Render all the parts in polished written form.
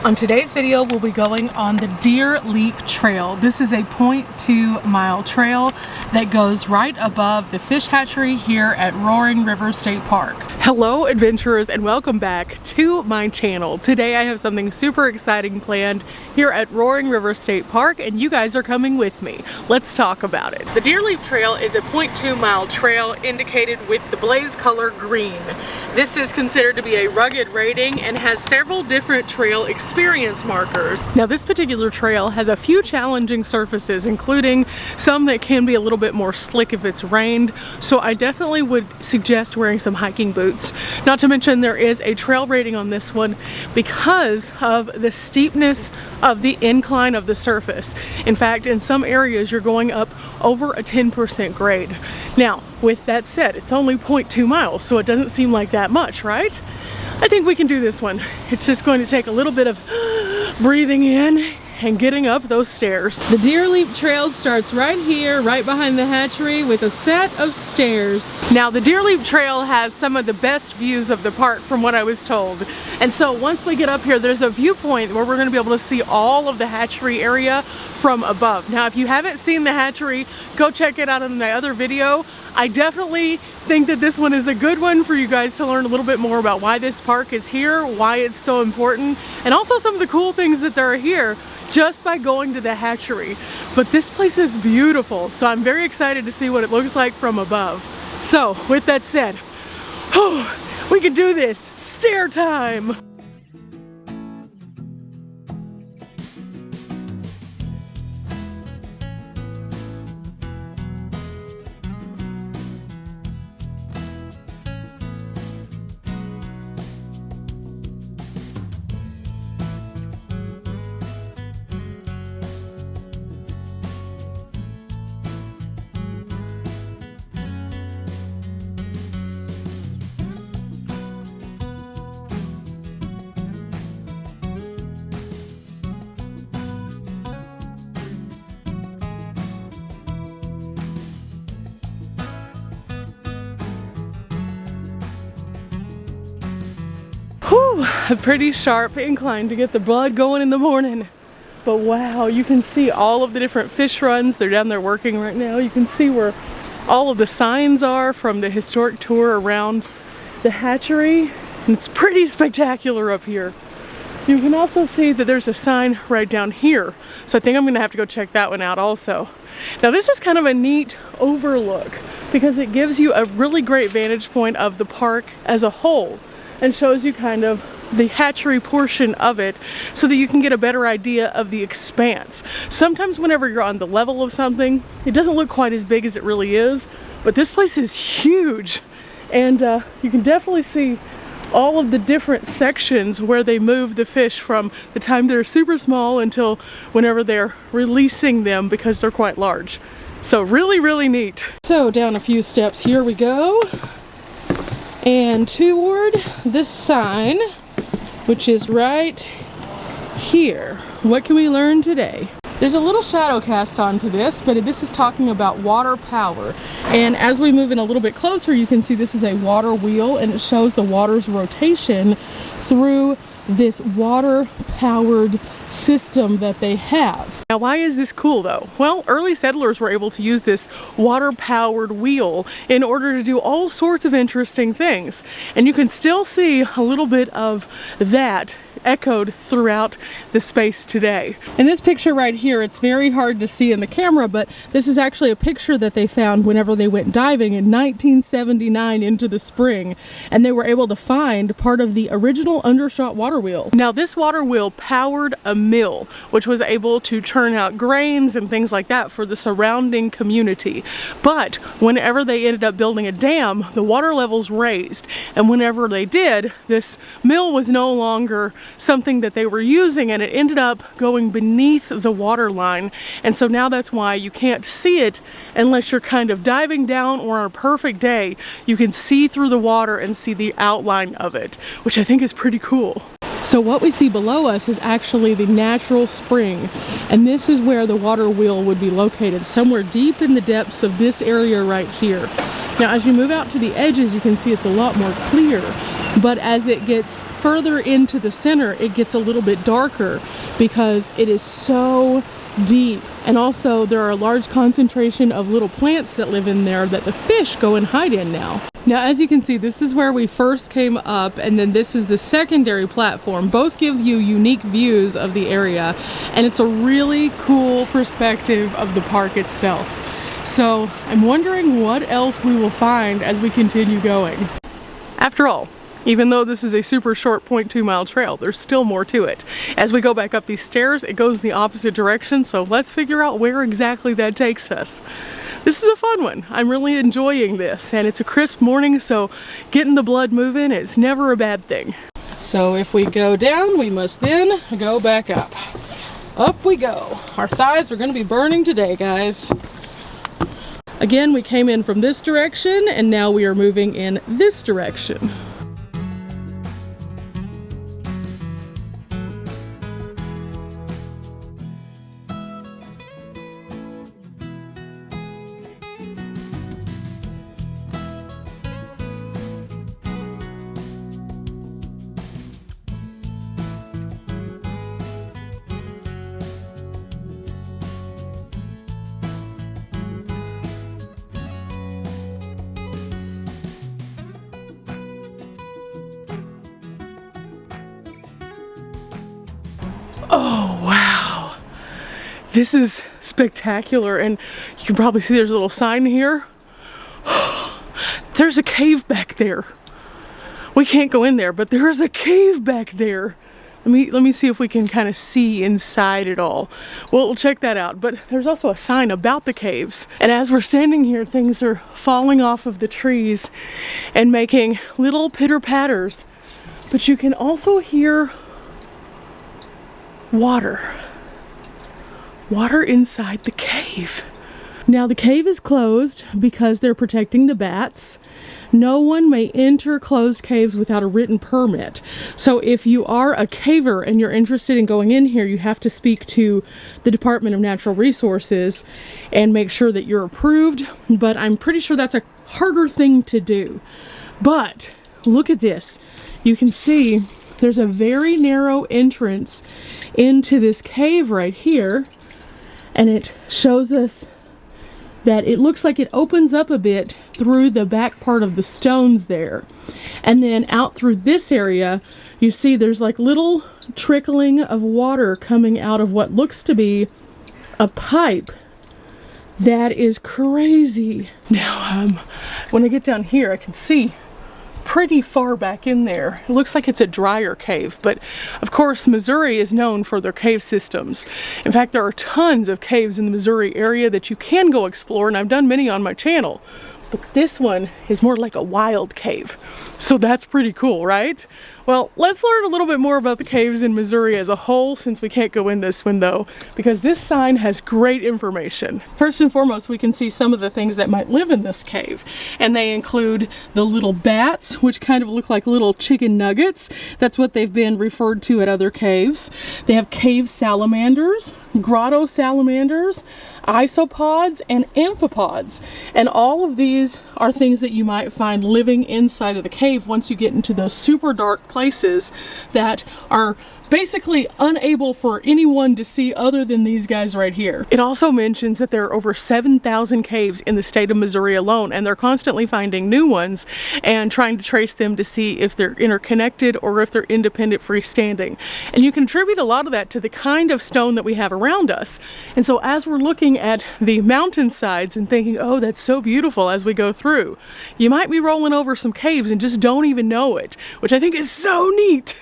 On today's video, we'll be going on the Deer Leap Trail. This is a 0.2 mile trail that goes right above the fish hatchery here at Roaring River State Park. Hello adventurers and welcome back to my channel. Today I have something super exciting planned here at Roaring River State Park and you guys are coming with me. Let's talk about it. The Deer Leap Trail is a 0.2 mile trail indicated with the blaze color green. This is considered to be a rugged rating and has several different trail experience markers. Now this particular trail has a few challenging surfaces, including some that can be a little bit more slick if it's rained, so I definitely would suggest wearing some hiking boots. Not to mention there is a trail rating on this one because of the steepness of the incline of the surface. In fact, in some areas you're going up over a 10% grade. Now with that said, it's only 0.2 miles, so it doesn't seem like that much, right? I think we can do this one. It's just going to take a little bit of breathing in and getting up those stairs. The Deer Leap Trail starts right here, right behind the hatchery with a set of stairs. Now the Deer Leap Trail has some of the best views of the park from what I was told. And so once we get up here, there's a viewpoint where we're gonna be able to see all of the hatchery area from above. Now if you haven't seen the hatchery, go check it out in my other video. I definitely think that this one is a good one for you guys to learn a little bit more about why this park is here, why it's so important, and also some of the cool things that there are here just by going to the hatchery. But this place is beautiful, so I'm very excited to see what it looks like from above. So with that said, we can do this. Stair time. Whew, a pretty sharp incline to get the blood going in the morning. But wow, you can see all of the different fish runs. They're down there working right now. You can see where all of the signs are from the historic tour around the hatchery. And it's pretty spectacular up here. You can also see that there's a sign right down here. So I think I'm gonna have to go check that one out also. Now this is kind of a neat overlook because it gives you a really great vantage point of the park as a whole and shows you kind of the hatchery portion of it so that you can get a better idea of the expanse. Sometimes whenever you're on the level of something, it doesn't look quite as big as it really is, but this place is huge. And you can definitely see all of the different sections where they move the fish from the time they're super small until whenever they're releasing them because they're quite large. So really, really neat. So down a few steps, here we go. And toward this sign, which is right here. What can we learn today? There's a little shadow cast onto this, but this is talking about water power. And as we move in a little bit closer, you can see this is a water wheel and it shows the water's rotation through this water-powered system that they have. Now why is this cool though? Well, early settlers were able to use this water-powered wheel in order to do all sorts of interesting things. And you can still see a little bit of that echoed throughout the space today. In this picture right here, it's very hard to see in the camera, but this is actually a picture that they found whenever they went diving in 1979 into the spring, and they were able to find part of the original undershot water wheel. Now this water wheel powered a mill, which was able to churn out grains and things like that for the surrounding community. But whenever they ended up building a dam, the water levels raised, and whenever they did, this mill was no longer something that they were using, and it ended up going beneath the water line. And so now that's why you can't see it unless you're kind of diving down, or on a perfect day you can see through the water and see the outline of it, which I think is pretty cool. So what we see below us is actually the natural spring, and this is where the water wheel would be located, somewhere deep in the depths of this area right here. Now as you move out to the edges, you can see it's a lot more clear, but as it gets further into the center, it gets a little bit darker because it is so deep. And also there are a large concentration of little plants that live in there that the fish go and hide in now. Now, as you can see, this is where we first came up, and then this is the secondary platform. Both give you unique views of the area, and it's a really cool perspective of the park itself. So I'm wondering what else we will find as we continue going. After all, even though this is a super short 0.2 mile trail, there's still more to it. As we go back up these stairs, it goes in the opposite direction, so let's figure out where exactly that takes us. This is a fun one. I'm really enjoying this, and it's a crisp morning, so getting the blood moving is never a bad thing. So if we go down, we must then go back up. Up we go. Our thighs are going to be burning today, guys. Again, we came in from this direction, and now we are moving in this direction. Oh, wow. This is spectacular, and you can probably see there's a little sign here. There's a cave back there. We can't go in there, but there is a cave back there. Let me see if we can kind of see inside it all. Well, we'll check that out, but there's also a sign about the caves. And as we're standing here, things are falling off of the trees and making little pitter-patters. But you can also hear water inside the cave. Now the cave is closed because they're protecting the bats. No one may enter closed caves without a written permit. So if you are a caver and you're interested in going in here, you have to speak to the Department of Natural Resources and make sure that you're approved. But I'm pretty sure that's a harder thing to do. But look at this. You can see there's a very narrow entrance into this cave right here, and it shows us that it looks like it opens up a bit through the back part of the stones there. And then out through this area, you see there's like little trickling of water coming out of what looks to be a pipe. That is crazy. Now, when I get down here, I can see pretty far back in there. It looks like it's a drier cave, but of course Missouri is known for their cave systems. In fact, there are tons of caves in the Missouri area that you can go explore, and I've done many on my channel. But this one is more like a wild cave. So that's pretty cool, right? Well, let's learn a little bit more about the caves in Missouri as a whole, since we can't go in this one though, because this sign has great information. First and foremost, we can see some of the things that might live in this cave. And they include the little bats, which kind of look like little chicken nuggets. That's what they've been referred to at other caves. They have cave salamanders, grotto salamanders, isopods, and amphipods. And all of these are things that you might find living inside of the cave once you get into those super dark places that are basically unable for anyone to see other than these guys right here. It also mentions that there are over 7,000 caves in the state of Missouri alone, and they're constantly finding new ones and trying to trace them to see if they're interconnected or if they're independent freestanding. And you can attribute a lot of that to the kind of stone that we have around us. And so as we're looking at the mountainsides and thinking, oh, that's so beautiful as we go through, you might be rolling over some caves and just don't even know it, which I think is so neat.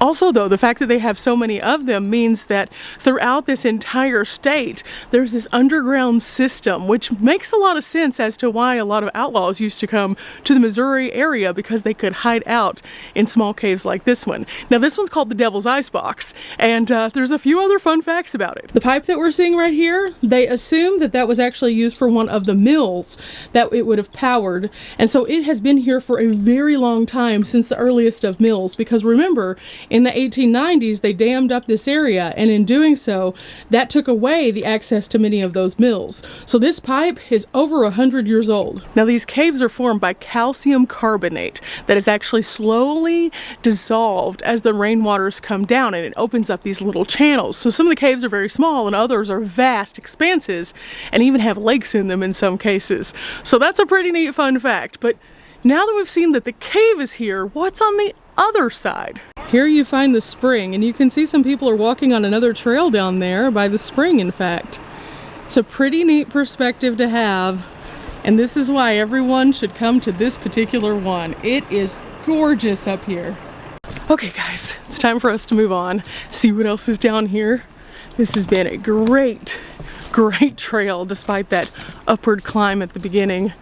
Also though, the fact that they have so many of them means that throughout this entire state, there's this underground system, which makes a lot of sense as to why a lot of outlaws used to come to the Missouri area, because they could hide out in small caves like this one. Now this one's called the Devil's Icebox, and there's a few other fun facts about it. The pipe that we're seeing right here, they assume that that was actually used for one of the mills that it would have powered, and so it has been here for a very long time, since the earliest of mills, because remember, in the 1890s, they dammed up this area, and in doing so, that took away the access to many of those mills. So this pipe is over 100 years old. Now these caves are formed by calcium carbonate that is actually slowly dissolved as the rainwaters come down, and it opens up these little channels. So some of the caves are very small and others are vast expanses and even have lakes in them in some cases. So that's a pretty neat fun fact. But now that we've seen that the cave is here, what's on the other side? Here you find the spring, and you can see some people are walking on another trail down there by the spring, in fact. It's a pretty neat perspective to have, and this is why everyone should come to this particular one. It is gorgeous up here. Okay guys, it's time for us to move on, see what else is down here. This has been a great trail despite that upward climb at the beginning,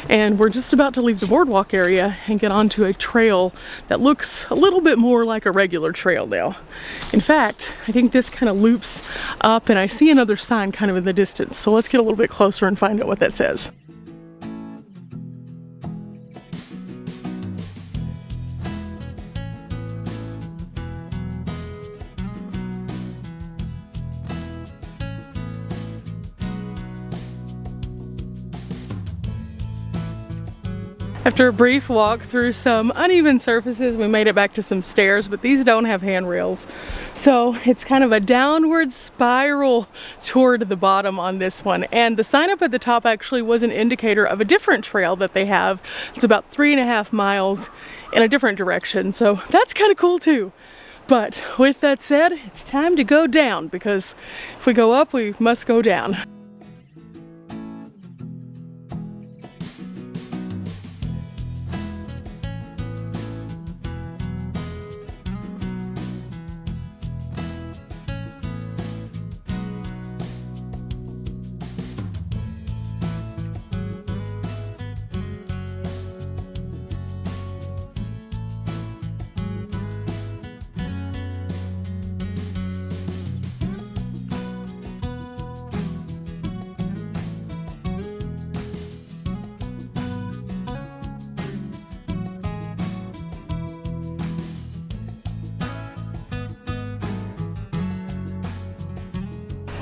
and we're just about to leave the boardwalk area and get onto a trail that looks a little bit more like a regular trail now. In fact, I think this kind of loops up, and I see another sign kind of in the distance, so let's get a little bit closer and find out what that says. After a brief walk through some uneven surfaces, we made it back to some stairs, but these don't have handrails. So it's kind of a downward spiral toward the bottom on this one. And the sign up at the top actually was an indicator of a different trail that they have. It's about 3.5 miles in a different direction. So that's kind of cool too. But with that said, it's time to go down, because if we go up, we must go down.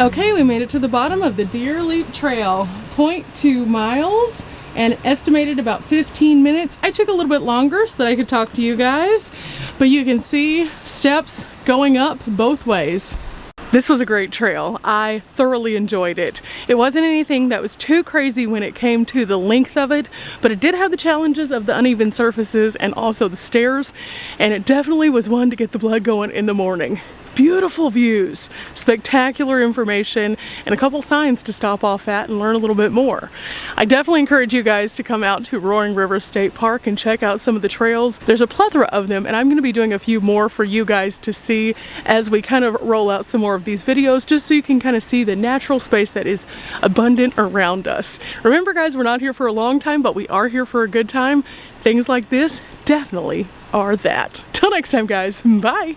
Okay, we made it to the bottom of the Deer Leap Trail. 0.2 miles and estimated about 15 minutes. I took a little bit longer so that I could talk to you guys, but you can see steps going up both ways. This was a great trail. I thoroughly enjoyed it. It wasn't anything that was too crazy when it came to the length of it, but it did have the challenges of the uneven surfaces and also the stairs, and it definitely was one to get the blood going in the morning. Beautiful views, spectacular information, and a couple signs to stop off at and learn a little bit more. I definitely encourage you guys to come out to Roaring River State Park and check out some of the trails. There's a plethora of them, and I'm going to be doing a few more for you guys to see as we kind of roll out some more of these videos, just so you can kind of see the natural space that is abundant around us. Remember guys, we're not here for a long time, but we are here for a good time. Things like this definitely are that. Till next time guys, bye!